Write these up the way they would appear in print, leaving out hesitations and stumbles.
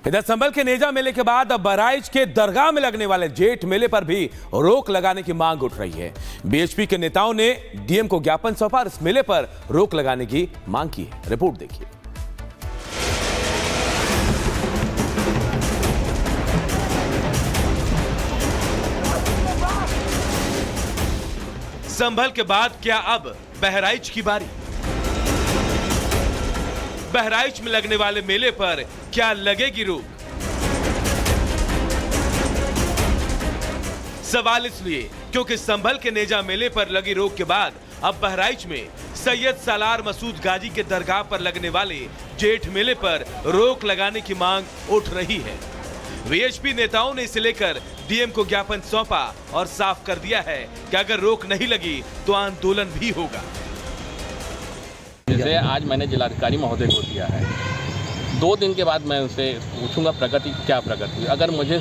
इधर संभल के नेजा मेले के बाद अब बहराइच के दरगाह में लगने वाले जेठ मेले पर भी रोक लगाने की मांग उठ रही है। बीएचपी के नेताओं ने डीएम को ज्ञापन सौंपा और इस मेले पर रोक लगाने की मांग की है। रिपोर्ट देखिए। संभल के बाद क्या अब बहराइच की बारी? बहराइच में लगने वाले मेले पर क्या लगेगी रोक? सवाल इसलिए क्योंकि संभल के नेजा मेले पर लगी रोक के बाद अब बहराइच में सैयद सालार मसूद गाजी के दरगाह पर लगने वाले जेठ मेले पर रोक लगाने की मांग उठ रही है। बीएचपी नेताओं ने इसे लेकर डीएम को ज्ञापन सौंपा और साफ कर दिया है कि अगर रोक नहीं लगी तो आंदोलन भी होगा। जैसे आज मैंने जिलाधिकारी महोदय को दिया है, 2 दिन के बाद मैं उनसे पूछूंगा प्रगति क्या प्रगति हुई। अगर मुझे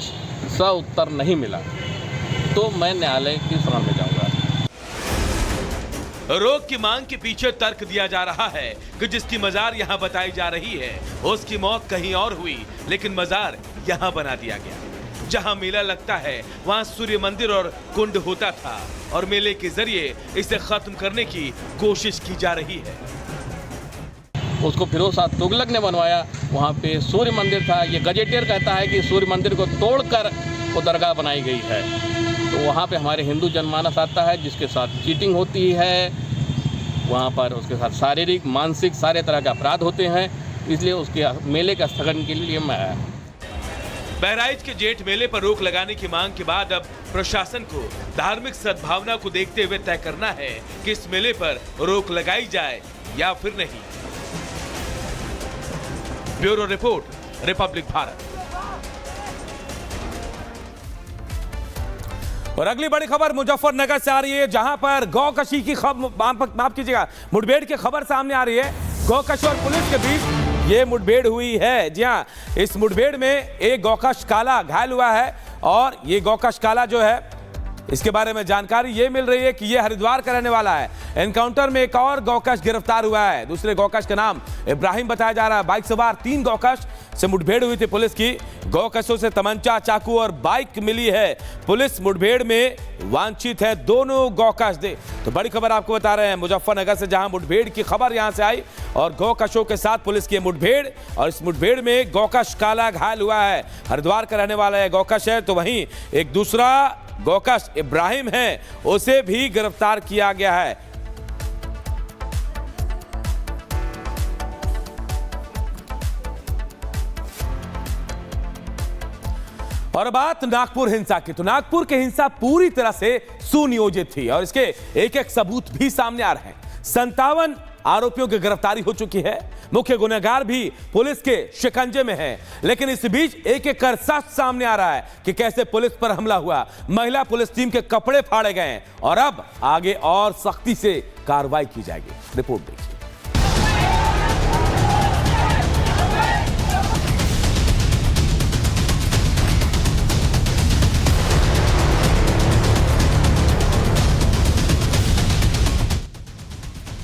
उत्तर नहीं मिला तो मैं न्यायालय की शरण में जाऊंगा। रोक की मांग के पीछे तर्क दिया जा रहा है कि जिसकी मजार यहां बताई जा रही है उसकी मौत कहीं और हुई, लेकिन मजार यहां बना दिया गया। जहां मेला लगता है वहां सूर्य मंदिर और कुंड होता था और मेले के जरिए इसे खत्म करने की कोशिश की जा रही है। उसको फिरोज शाह तुगलक ने बनवाया, वहाँ पे सूर्य मंदिर था। ये गजेटियर कहता है कि सूर्य मंदिर को तोड़कर वो दरगाह बनाई गई है। तो वहाँ पे हमारे हिंदू जनमानस आता है जिसके साथ चीटिंग होती है, वहाँ पर उसके साथ शारीरिक मानसिक सारे तरह के अपराध होते हैं, इसलिए उसके मेले का स्थगन के लिए मैं आया। बहराइच के जेठ मेले पर रोक लगाने की मांग के बाद अब प्रशासन को धार्मिक सद्भावना को देखते हुए तय करना है कि इस मेले पर रोक लगाई जाए या फिर नहीं। Bureau report, Republic Bharat. और अगली बड़ी खबर मुजफ्फरनगर से आ रही है, जहां पर गौकशी की खबर, माफ कीजिएगा, मुठभेड़ की खबर सामने आ रही है। गौकश और पुलिस के बीच ये मुठभेड़ हुई है। जी हां, इस मुठभेड़ में एक गौकश काला घायल हुआ है और ये गौकश काला जो है इसके बारे में जानकारी ये मिल रही है कि ये हरिद्वार का रहने वाला है। एनकाउंटर में एक और गौकश गिरफ्तार हुआ है। दूसरे गौकश का नाम इब्राहिम बताया जा रहा है। बाइक सवार 3 गौकश से मुठभेड़ हुई थी पुलिस की। गौकशों से तमंचा, चाकू और बाइक मिली है। पुलिस मुठभेड़ में वांछित है दोनों गौकश दे। तो बड़ी खबर आपको बता रहे हैं मुजफ्फरनगर से, जहां मुठभेड़ की खबर यहां से आई और गौकशों के साथ पुलिस की मुठभेड़, और इस मुठभेड़ में गौकश काला घायल हुआ है। हरिद्वार का रहने वाला है गौकश है। तो वहीं एक दूसरा गौकश इब्राहिम है, उसे भी गिरफ्तार किया गया है। और बात नागपुर हिंसा की, तो नागपुर की हिंसा पूरी तरह से सुनियोजित थी और इसके एक-एक सबूत भी सामने आ रहे हैं। 57 आरोपियों की गिरफ्तारी हो चुकी है। मुख्य गुनहगार भी पुलिस के शिकंजे में है। लेकिन इस बीच एक-एक कर सच सामने आ रहा है कि कैसे पुलिस पर हमला हुआ, महिला पुलिस टीम के कपड़े फाड़े गए और अब आगे और सख्ती से कार्रवाई की जाएगी। रिपोर्ट देखिए।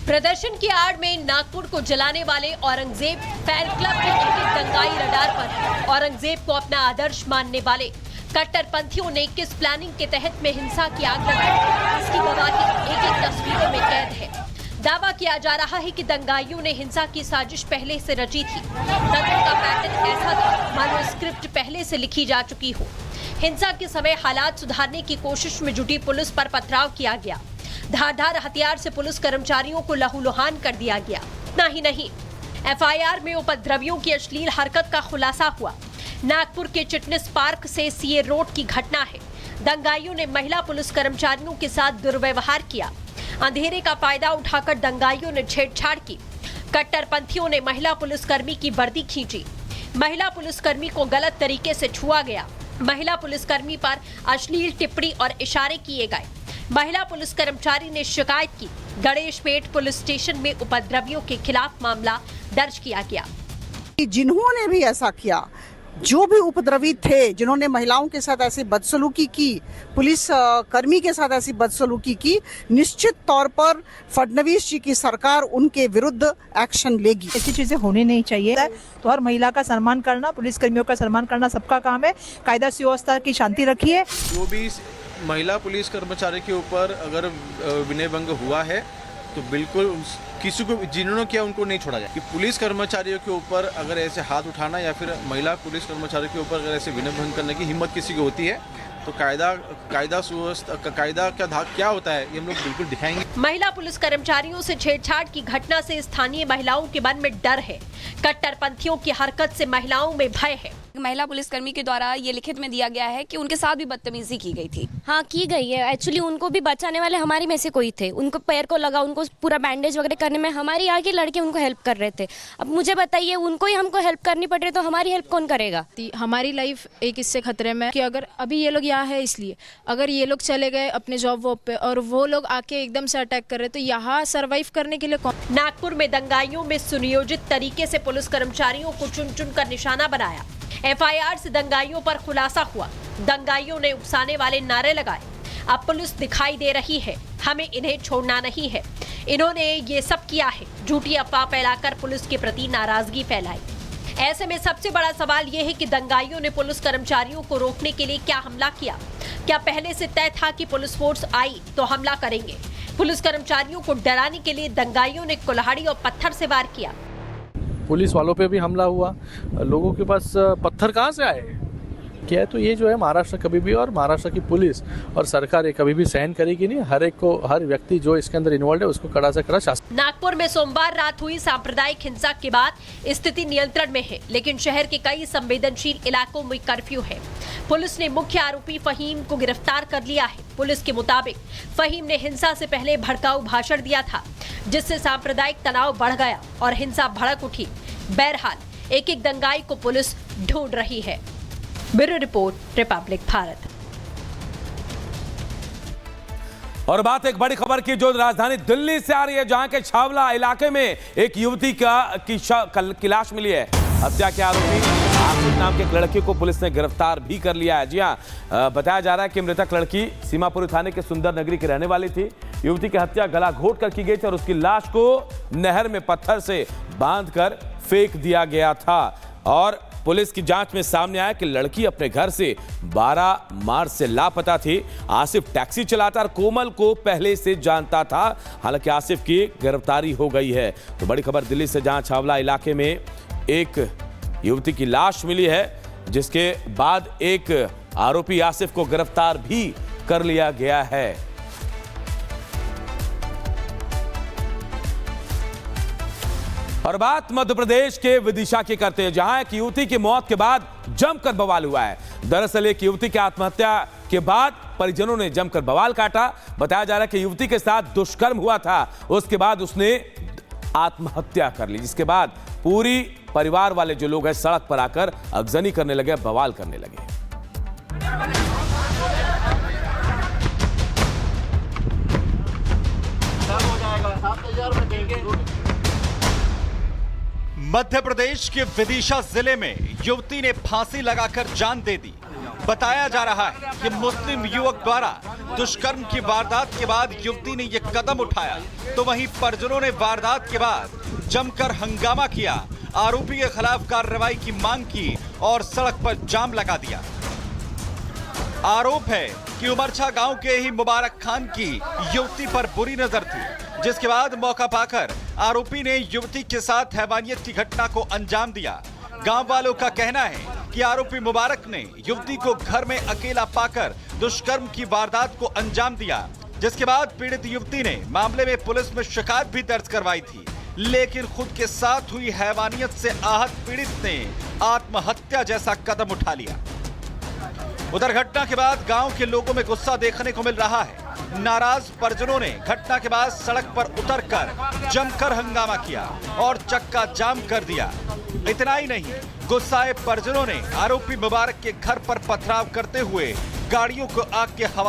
प्रदर्शन की आड़ में नागपुर को जलाने वाले औरंगजेब फैन क्लब के एक दंगाई रडार पर औरंगजेब को अपना आदर्श मानने वाले कट्टरपंथियों ने किस प्लानिंग के तहत में हिंसा की आग लगाई, इसकी गवाही एक-एक तस्वीरों में कैद है। दावा किया जा रहा है कि दंगाइयों ने हिंसा की साजिश पहले से रची थी। तंत्र का पैटर्न ऐसा था मानो स्क्रिप्ट पहले से लिखी जा चुकी हो। हिंसा के समय हालात सुधारने की कोशिश में जुटी पुलिस पर पथराव किया गया। धारदार हथियार से पुलिस कर्मचारियों को लहूलुहान कर दिया गया। इतना ही नहीं, एफआईआर में उपद्रवियों की अश्लील हरकत का खुलासा हुआ। नागपुर के चिटनिस पार्क से सीए रोड की घटना है। दंगाइयों ने महिला पुलिस कर्मचारियों के साथ दुर्व्यवहार किया। अंधेरे का फायदा उठाकर दंगाइयों ने छेड़छाड़ की। कट्टरपंथियों ने महिला पुलिसकर्मी की वर्दी खींची। महिला पुलिसकर्मी को गलत तरीके से छुआ गया। महिला पुलिसकर्मी पर अश्लील टिप्पणी और इशारे किए गए। महिला पुलिस कर्मचारी ने शिकायत की। गणेशपेट पुलिस स्टेशन में उपद्रवियों के खिलाफ मामला दर्ज किया गया। जिन्होंने भी ऐसा किया जो भी उपद्रवी थे जिन्होंने महिलाओं के साथ ऐसी बदसलूकी की, पुलिस कर्मी के साथ ऐसी बदसलूकी की, निश्चित तौर पर फडणवीस जी की सरकार उनके विरुद्ध एक्शन लेगी। ऐसी चीजें होनी नहीं चाहिए। तो हर महिला का सम्मान करना, पुलिस कर्मियों का सम्मान करना सबका काम है। कायदा सुव्यवस्था की शांति रखिए। जो भी महिला पुलिस कर्मचारी के ऊपर अगर विनय भंग हुआ है तो बिल्कुल किसी को जिन्होंने किया उनको नहीं छोड़ा जाए। कि पुलिस कर्मचारियों के ऊपर अगर ऐसे हाथ उठाना या फिर महिला पुलिस कर्मचारियों के ऊपर अगर ऐसे विनय भंग करने की हिम्मत किसी को होती है तो कायदा सुव्यवस्था कायदा का धाक क्या होता है ये हम लोग बिल्कुल दिखाएंगे। महिला पुलिस कर्मचारियों से छेड़छाड़ की घटना से स्थानीय महिलाओं के मन में डर है। कट्टरपंथियों की हरकत से महिलाओं में भय है। महिला पुलिसकर्मी के द्वारा ये लिखित में दिया गया है कि उनके साथ भी बदतमीजी की गई थी। हाँ, की गई है। एक्चुअली उनको भी बचाने वाले हमारी में से कोई थे। उनको पैर को लगा, उनको पूरा बैंडेज वगैरह करने में हमारी यहाँ के लड़के उनको हेल्प कर रहे थे। अब मुझे बताइए, उनको ही हमको हेल्प करनी पड़ रही तो हमारी हेल्प कौन करेगा? हमारी लाइफ एक इससे खतरे में कि अगर अभी ये लोग यहाँ है इसलिए, अगर ये लोग चले गए अपने जॉब वॉब पे और वो लोग आके एकदम से अटैक कर रहे तो यहाँ सर्वाइव करने के लिए कौन? नागपुर में दंगाइयों में सुनियोजित तरीके से पुलिस कर्मचारियों को चुन चुन कर निशाना बनाया। एफआईआर से दंगाइयों पर खुलासा हुआ। दंगाइयों ने उकसाने वाले नारे लगाए। अब पुलिस दिखाई दे रही है, हमें इन्हें छोड़ना नहीं है। इन्होंने ये सब किया है, झूठी अफवाह फैलाकर पुलिस के प्रति नाराजगी फैलाई। ऐसे में सबसे बड़ा सवाल ये है कि दंगाइयों ने पुलिस कर्मचारियों को रोकने के लिए क्या हमला किया? क्या पहले से तय था कि पुलिस फोर्स आई तो हमला करेंगे? पुलिस कर्मचारियों को डराने के लिए दंगाइयों ने कुल्हाड़ी और पत्थर से वार किया। पुलिस वालों पे भी हमला हुआ। लोगों के पास पत्थर कहाँ से आए? क्या है तो ये जो है महाराष्ट्र कभी भी और महाराष्ट्र की पुलिस और सरकार ये कभी भी सहन करेगी नहीं। हर व्यक्ति जो इसके अंदर इन्वॉल्व है उसको कड़ा से कड़ा शासन। नागपुर में सोमवार रात हुई सांप्रदायिक हिंसा के बाद स्थिति नियंत्रण में है, लेकिन शहर के कई संवेदनशील इलाकों में कर्फ्यू है। पुलिस ने मुख्य आरोपी फहीम को गिरफ्तार कर लिया है। पुलिस के मुताबिक फहीम ने हिंसा से पहले भड़काऊ भाषण दिया था, जिससे सांप्रदायिक तनाव बढ़ गया और हिंसा भड़क उठी। बहरहाल एक एक दंगाई को पुलिस ढूंढ रही है। Bureau report, Republic Bharat. और बात एक बड़ी खबर की जो राजधानी दिल्ली से आ रही है, जहां के छावला इलाके में एक युवती की लाश मिली है। हत्या के आरोपी आसिफ नाम के एक लड़के को पुलिस ने गिरफ्तार भी कर लिया है। जी हां, बताया जा रहा है कि मृतक लड़की सीमापुरी थाने के सुंदर नगरी की रहने वाली थी। युवती की हत्या गला घोट कर की गई थी और उसकी लाश को नहर में पत्थर से बांधकर फेंक दिया गया था। और पुलिस की जांच में सामने आया कि लड़की अपने घर से 12 मार्च से लापता थी। आसिफ टैक्सी चलाता और कोमल को पहले से जानता था। हालांकि आसिफ की गिरफ्तारी हो गई है। तो बड़ी खबर दिल्ली से, जहां छावला इलाके में एक युवती की लाश मिली है, जिसके बाद एक आरोपी आसिफ को गिरफ्तार भी कर लिया गया है। और बात मध्य प्रदेश के विदिशा की करते हैं, जहां एक युवती की मौत के बाद जमकर बवाल हुआ है। दरअसल एक युवती की आत्महत्या के बाद परिजनों ने जमकर बवाल काटा। बताया जा रहा है कि युवती के साथ दुष्कर्म हुआ था, उसके बाद उसने आत्महत्या कर ली, जिसके बाद पूरी परिवार वाले जो लोग हैं सड़क पर आकर अगजनी करने लगे, बवाल करने लगे। मध्य प्रदेश के विदिशा जिले में युवती ने फांसी लगाकर जान दे दी। बताया जा रहा है कि मुस्लिम युवक द्वारा दुष्कर्म की वारदात के बाद युवती ने यह कदम उठाया, तो वहीं परिजनों ने वारदात के बाद जमकर हंगामा किया, आरोपी के खिलाफ कार्रवाई की मांग की और सड़क पर जाम लगा दिया। आरोप है कि उमरछा गांव के ही मुबारक खान की युवती पर बुरी नजर थी, जिसके बाद मौका पाकर आरोपी ने युवती के साथ हैवानियत की घटना को अंजाम दिया। गांव वालों का कहना है कि आरोपी मुबारक ने युवती को घर में अकेला पाकर दुष्कर्म की वारदात को अंजाम दिया, जिसके बाद पीड़ित युवती ने मामले में पुलिस में शिकायत भी दर्ज करवाई थी, लेकिन खुद के साथ हुई हैवानियत से आहत पीड़ित ने आत्महत्या जैसा कदम उठा लिया। उधर घटना के बाद गांव के लोगों में गुस्सा देखने को मिल रहा है। नाराज परिजनों ने घटना के बाद सड़क पर उतरकर जमकर हंगामा किया और चक्का जाम कर दिया। इतना ही नहीं, गुस्साए परिजनों ने आरोपी मुबारक के घर पर पथराव करते हुए गाड़ियों को आग के हवाले